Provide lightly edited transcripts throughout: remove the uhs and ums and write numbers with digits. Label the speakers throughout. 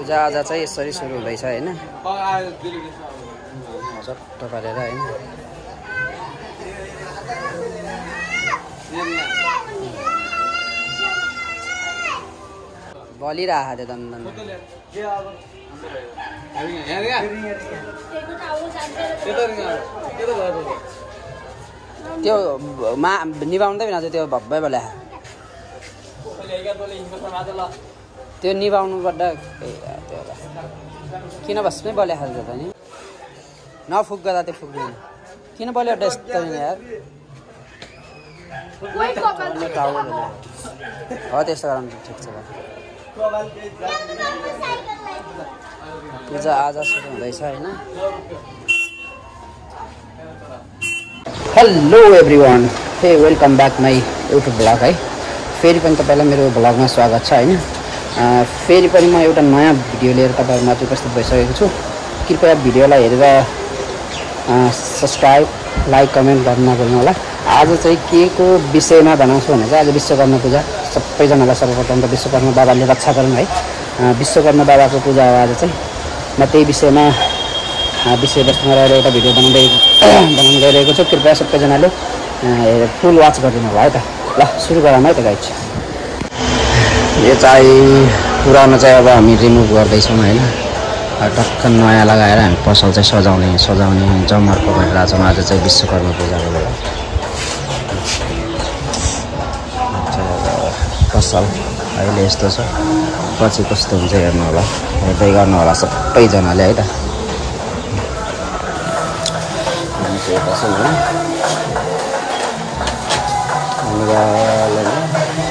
Speaker 1: पूजा आजा चाहिँ यसरी सुरु हुँदैछ हैन चट्ट पारेर हैन बलिरहेको थियो दन्दन त्यो निभाउँदै बिना त्यो भब्बै बोल्या त्यो निभाउनु पर्दा किन बस्नै बल्या खाल्छ त नि नफुक गर्दा त्यो फुक्दैन किन बल्यो यस्तो यार हो त्यस्तो गराउनु ठिक छ पूजा आज सुरु हुँदैछ हैन हेलो एभ्रिवान हे welcome back my YouTube blog है फेरि पनि तपाईँलाई मेरो ब्लगमा स्वागत छ हैन फेरि पनि म एउटा नयाँ भिडियो लिएर तपाईँहरूमा उपस्थित भइसकेको छु कृपया भिडियोलाई हेरेर सब्सक्राइब लाइक कमेन्ट गर्न नभुल्नु होला आज चाहिँ के को विषयमा भनाउँछु भने चाहिँ आज विश्वकर्मा पूजा सबैजनालाई सर्वप्रथम त विश्वकर्मा बाबाले रक्षा गरौँ है विश्वकर्मा बाबाको पूजा हो आज चाहिँ म त्यही विषयमा विषयवस्तुमा रहेर एउटा भिडियो बनाउन गइरहेको छु कृपया सबैजनाले फुल वाच गरिदिनु होला है त ल सुरु गरौँ है त गाइज यो चाहिँ पुरानो चाहिँ अब हामी रिमुभ गर्दैछौँ होइन टक्क नयाँ लगाएर हामी पसल चाहिँ सजाउने जमर्को गरिरहेको छौँ आज चाहिँ विश्वकर्मा पूजाको बेला पसल अहिले यस्तो छ पछि कस्तो हुन्छ हेर्नु होला हेर्दै गर्नु होला सबैजनाले है त पसल हो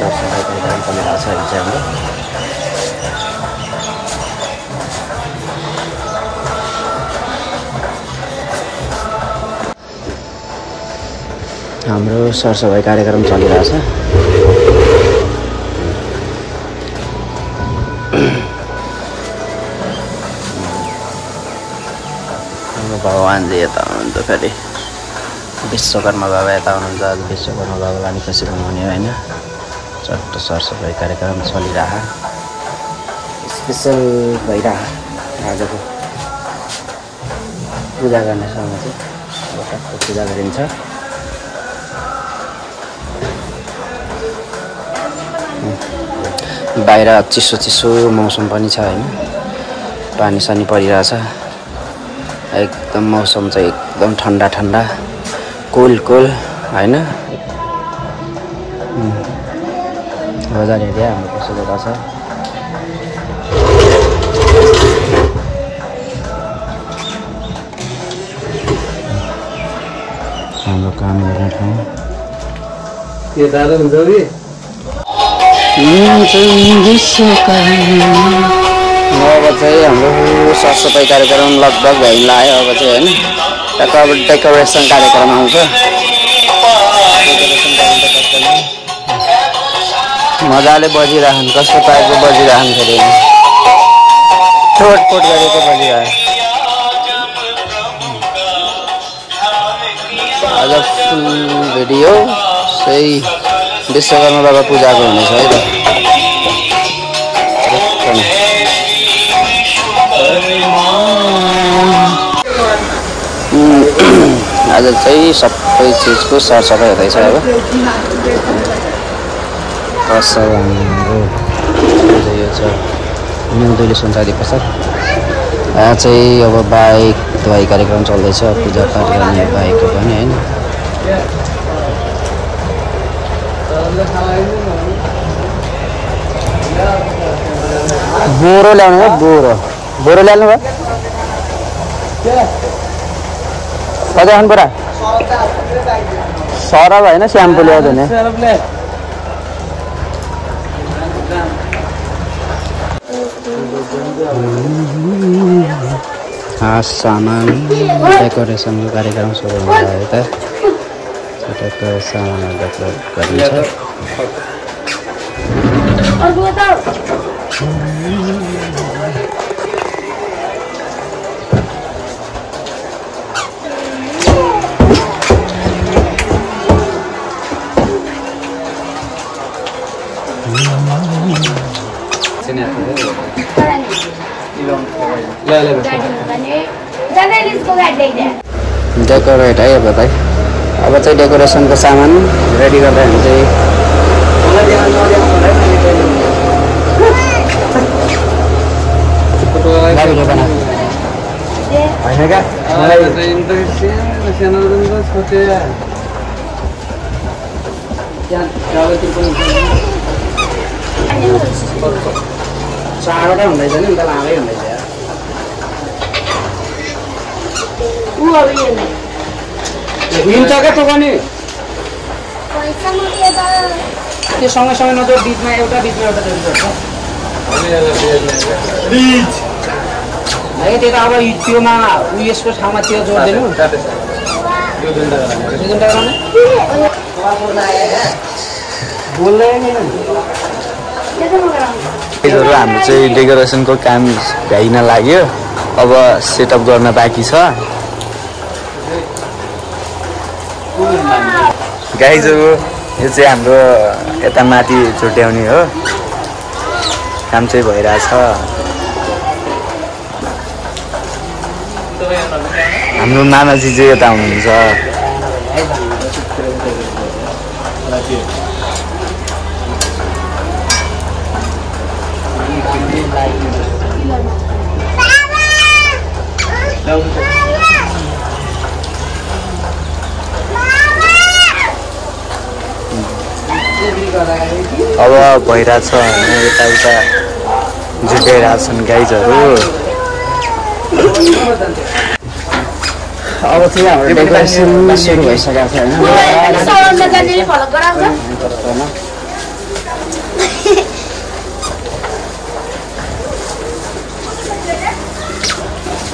Speaker 1: सरसफाइ कार्यक्रम चलिरहेको छ अहिले चाहिँ हाम्रो सरसफाइ कार्यक्रम चलिरहेछ भगवानजी यता हुनुहुन्छ फेरि विश्वकर्मा बाबा यता हुनुहुन्छ आज विश्वकर्मा बाबालाई नि खुसी बनाउने होइन चट्ट सरसफाइ कार्यक्रम चलिरह स्पेसल भइरह आजको पूजा गर्ने समय चाहिँ टक्क पूजा गरिन्छ बाहिर चिसो मौसम पनि छ होइन पानी सानी परिरहेछ एकदम मौसम चाहिँ एकदम ठन्डा कुल होइन बजार एरिया हाम्रो कस्तो जग्गा छ हाम्रो काम गर्ने ठाउँ के दादा हुन्छ अब चाहिँ हाम्रो सरसफाइ कार्यक्रम लगभग भइ लाग्यो अब चाहिँ होइन टक्क अब डेकोरेसन कार्यक्रम आउँछ मजाले बजिरहन् कस्तो टाइपको बजिरहन् फेरि छोटफोट गरेको बजिरह्यो आज फुल भिडियो सही विश्वकर्मा बाबा पूजाको हुनेछ है त आज चाहिँ सबै चिजको सरसफाइ हुँदैछ अब पसल हाम्रो यो छ न्युदेली सुनचाँदी पसल यहाँ चाहिँ अब बाइक धुवाई कार्यक्रम चल्दैछ पूजापाठ गर्ने बाइकको पनि होइन बोरो ल्याउनु भयो बोरो ल्याउनु भयो कति खानु पुरा सरब होइन स्याम्पू ल्याउँदैन खास सामान डेकोरेसनको कार्यक्रम सुरु भयो त छुट्टैको सामानहरू डेकोरेट गरिन्छ डेकोरेट है अब चाहिँ डेकोरेसनको सामान रेडी गर्दा हामी चाहिँ चारवटा हुँदैछ नि त लामै हुँदैछ हिँड्छ क्या तँ पनि त्यो सँगै नजोड बिचमा एउटा जोड्नुपर्छ है त्यो त अब त्योमा यसको ठाउँमा त्यो जोड्दिनु
Speaker 2: हाम्रो चाहिँ डेकोरेसनको काम भ्याइन लाग्यो अब सेटअप गर्न बाँकी छ गाइजहरू यो चाहिँ हाम्रो यता माथि छुट्याउने हो काम चाहिँ भइरहेछ हाम्रो मामाजी चाहिँ यता हुनुहुन्छ अब भइरहेछ यताउता जुटाइरहेछन् गाइजहरू
Speaker 1: अब चाहिँ हाम्रो डेकोरेसन सुरु भइसकेको छ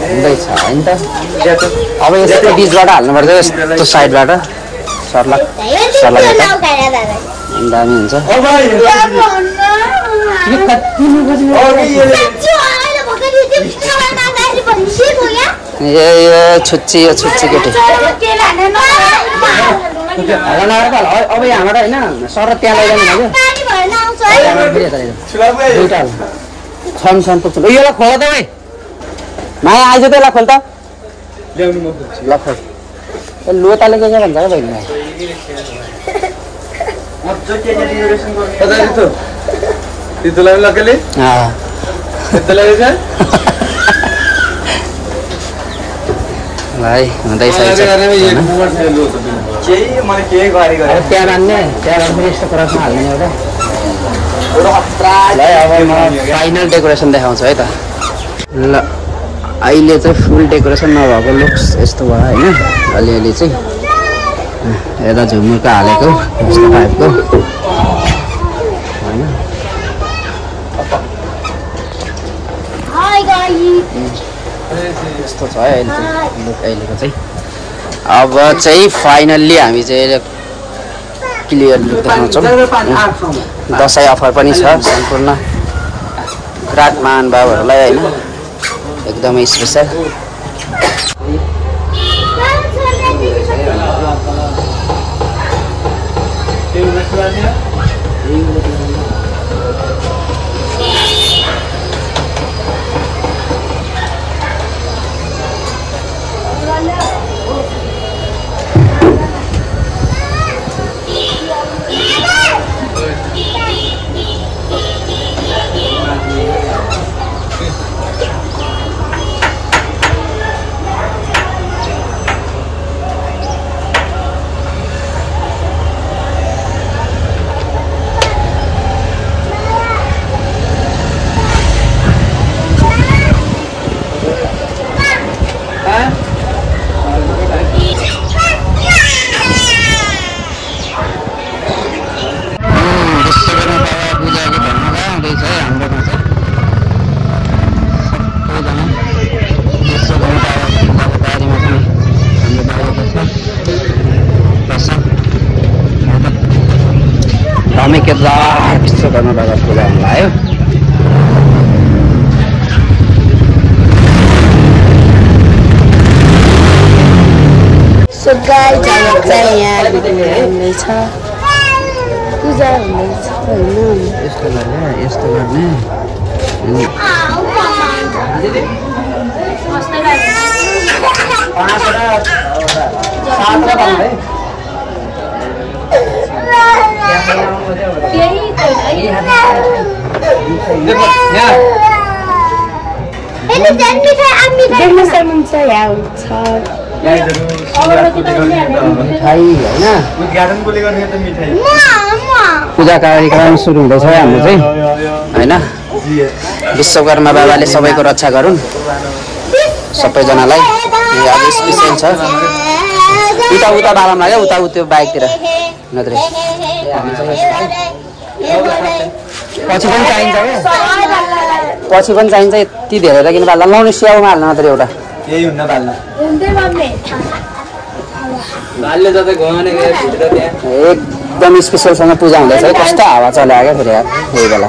Speaker 1: हुँदैछ होइन त अब यस्तो बिचबाट हाल्नुपर्छ यस्तो साइडबाट सर्ला दामी हुन्छ यो छुच्ची केटी अब यहाँबाट होइन सर त्यहाँ लैजानु दुईवटा छन् पुग्छ यो खोल त भाइ माया आइज त ल खोल त ल खोल लोताले के भन्छ क्या बहिनी भाइ हुँदैछ त्यहाँ रान्ने त्यहाँ फेरि यस्तो कुरासँग हाल्ने एउटा अब म फाइनल डेकोरेसन देखाउँछु है त ल अहिले चाहिँ फुल डेकोरेसन नभएको लुक्स यस्तो भयो होइन अलिअलि चाहिँ यता झुमुरको हालेको यस्तो टाइपको होइन यस्तो छ है अहिले लुक अहिलेको चाहिँ अब चाहिँ फाइनल्ली हामी चाहिँ क्लियर लुक देखाउँछौँ दसैँ अफर पनि छ सम्पूर्ण ग्राहक महानुभावहरूलाई होइन एकदमै स्पेसल हमें केदार विश्वकर्मा बाबा पूजा हुन
Speaker 3: So guys, यहाँ हुँदैछ पूजा हुँदैछ हैन
Speaker 1: यस्तो गर्ने पूजा कार्यक्रम सुरु हुँदैछ हाम्रो चाहिँ होइन। विश्वकर्मा बाबाले सबैको रक्षा गरून् सबैजनालाई। आज स्पेसल छ उता उता बालामा क्या उता त्यो बाइकतिर नत्र पछि पनि चाहिन्छ क्या पछि पनि चाहिन्छ यति धेरै किन बाल्दा लाउने स्याउमा हाल्नु मात्रै एउटा
Speaker 2: यही हुन्न बाल्नु
Speaker 1: एकदम स्पेसलसँग पूजा हुँदैछ है। कस्तो हावा चल्या क्या फेरि यही बेला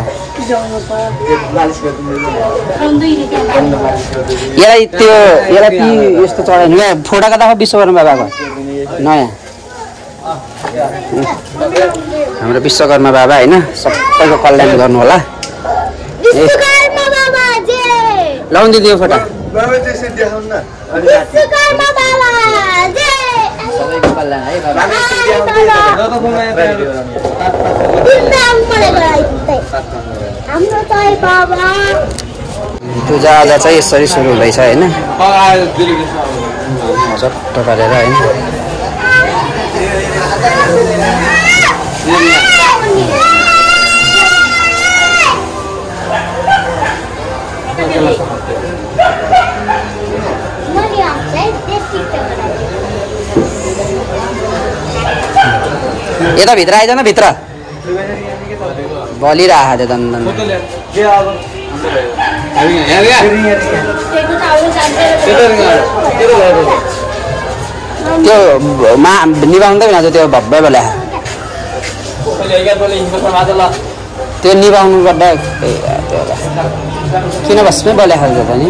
Speaker 1: यसलाई ती यस्तो चढाइनु क्या फोटो कता विश्वकर्मा बाबाको नयाँ हाम्रो विश्वकर्मा बाबा होइन सबैको कल्याण गर्नु होला। लाउनु दिदी यो फोटो सबैको कल्याण है। पूजा आज चाहिँ यसरी सुरु हुँदैछ होइन झट्ट पारेर होइन। यता भित्र आइज न भित्र बलिरहेको थियो दन्दन त्यो निभाउँदै भन्छ त्यो भव्य बेला त्यो निभाउनु पर्दा किन बस्मै बोले खाल्छ त नि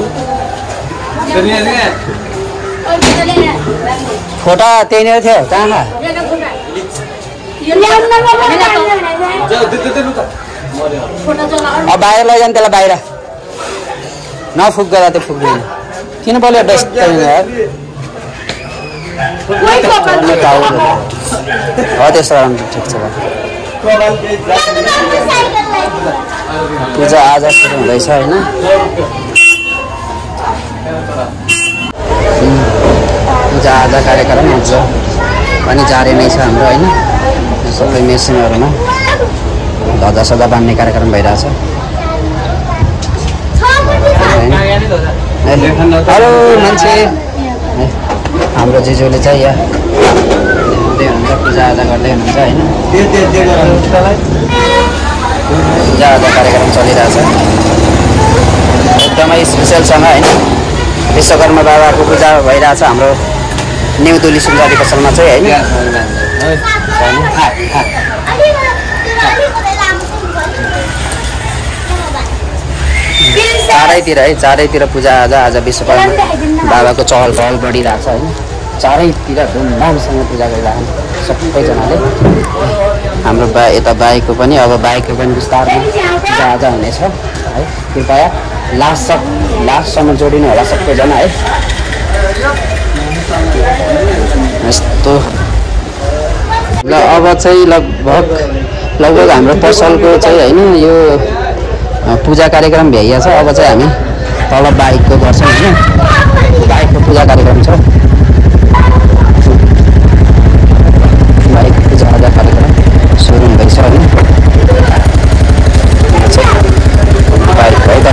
Speaker 1: फोटो त्यहीँनिर थियो कहाँ अब बाहिर लैजानु त्यसलाई बाहिर नफुक गर्दा त्यो फुक्दैन किन बोल्यो त्यस्तो ठिक छ। पूजा आज सुरु हुँदैछ होइन। पूजा आज कार्यक्रम आज पनि जारी नै छ हाम्रो होइन। सबै मेसिनहरूमा ध्वजा सजा बान्ने कार्यक्रम भइरहेछ। हेलो मान्छे हाम्रो जिजुले चाहिँ यहाँ हुँदै हुनुहुन्छ पूजा आजा गर्दै हुनुहुन्छ होइन। पूजा आजा कार्यक्रम चलिरहेछ एकदमै स्पेसलसँग होइन। विश्वकर्मा बाबाको पूजा भइरहेछ हाम्रो न्यू दुली सुनजारी पसलमा चाहिँ होइन। चारैतिर है चारैतिर पूजा आज विश्वकर्मा बाबाको चहल पहल बढिरहेछ होइन। चारैतिर धुमधामसँग पूजा गरिरहेको सबैजनाले। हाम्रो यता बाइकको पनि अब बाइकको पनि बिस्तारमा पूजा आज हुनेछ है। कृपया लास्टसम्म जोडिनु होला सबैजना है। यस्तो ल अब चाहिँ लगभग हाम्रो पसलको चाहिँ होइन यो पूजा कार्यक्रम भ्याइया छ। अब चाहिँ हामी तल बाइकको गर्छौँ होइन। बाइकको पूजा कार्यक्रम छ। बाइक पूजा आजा कार्यक्रम सुरु हुँदैछ होइन। बाइक है त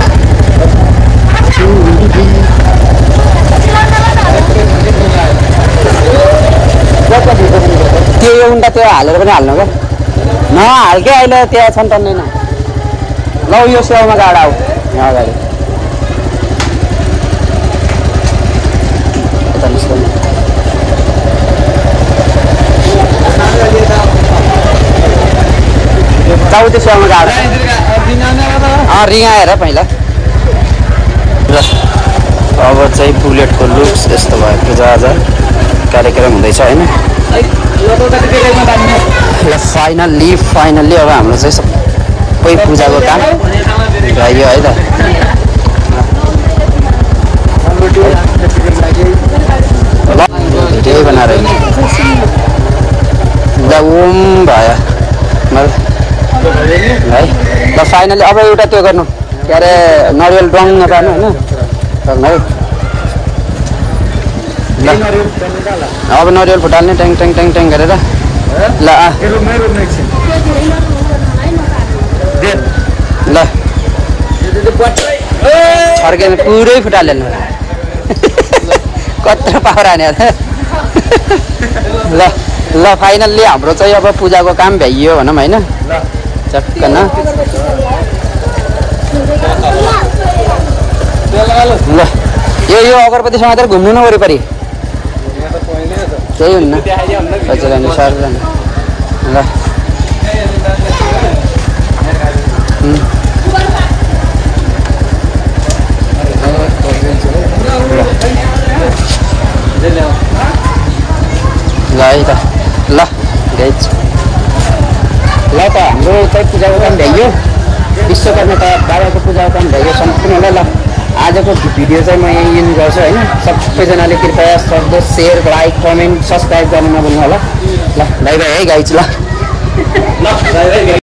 Speaker 1: त्यो एउटा त्यो हालेर पनि हाल्नु क्या नहाल्के अहिले त्यहाँ छन् टन्दैन। ल यो सेवामा गाडा आऊ यहाँ अगाडि जाऊ त्यो सेवामा गाडा रिङा हेर पहिला। ल अब चाहिँ बुलेटको लुक्स यस्तो भयो। पूजा आज कार्यक्रम हुँदैछ होइन। ल फाइनल्ली अब हाम्रो चाहिँ सबै पूजाको काम भयो है त। फाइनली अब एउटा त्यो गर्नु के अरे नरिवल रङ नपार्नु होइन रङ है ल अब नरिवल फुटाल्ने ट्याङ ट्याङ ट्याङ ट्याङ गरेर ल ल फर्केर पुरै फुटाल्नु कत्रो पावर हाने ल ल फाइनल्ली हाम्रो चाहिँ अब पूजाको काम भ्याइयो भनौँ होइन चक्कन ल यो अगरबत्ती समातेर घुम्नु न वरिपरि त्यही हुन्न अनुसार ल ल है त ल गाइज ल त हाम्रो चाहिँ पूजाको काम भ्याइयो विश्वकर्मा बाबाको पूजाको काम भ्याइयो सम्पूर्णलाई ल आजको भिडियो चाहिँ म यहीँ एन्ड गर्छु होइन सबैजनाले कृपया सक्दो सेयर लाइक कमेन्ट सब्सक्राइब गर्नु नभुल्नु होला ल बाई बाई है गाइज ल